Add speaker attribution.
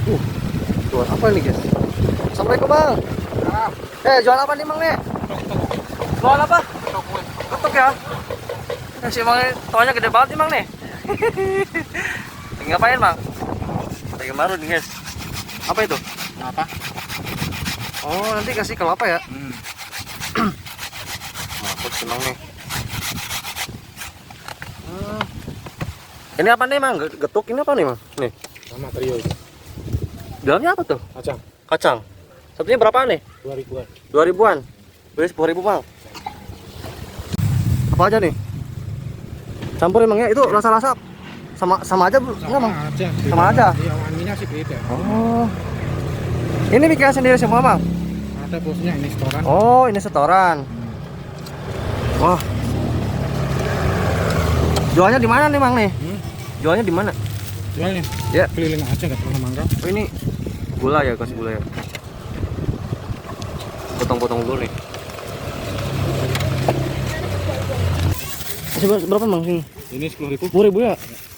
Speaker 1: Uh, jual apa nih guys? Assalamualaikum bang. Jual apa nih bang nih? Jual apa? Ketuk ya? Si bang toanya gede banget nih bang nih. Ngapain bang? Lagi baru nih guys. Apa itu?
Speaker 2: Apa?
Speaker 1: Oh nanti kasih kelapa ya? Maksud sih bang nih. Ini apa nih bang? Getuk ini apa nih bang? Nih.
Speaker 2: Sama trio itu.
Speaker 1: Dalamnya apa tuh?
Speaker 2: Kacang.
Speaker 1: Kacang. Satunya berapa nih?
Speaker 2: 2000-an.
Speaker 1: 2000-an. Beli 10.000 bang. Apa aja nih? Campur emang ya? Itu rasa-rasa sama aja bu? Enggak bang?
Speaker 2: Aja.
Speaker 1: Sama aja?
Speaker 2: Iya, wanginya sih beda.
Speaker 1: Oh. Ini bikin sendiri semua bang?
Speaker 2: Ada bosnya ini setoran.
Speaker 1: Oh ini setoran. Wah. Jualnya di mana nih bang nih? Jualnya di mana?
Speaker 2: Jualnya?
Speaker 1: Ya.
Speaker 2: Keliling aja nggak pernah mangga.
Speaker 1: Oh ini gula ya, kasih gula ya. Potong-potong dulu nih. Masih berapa bang sini?
Speaker 2: Ini 10.000.
Speaker 1: 10.000 ya?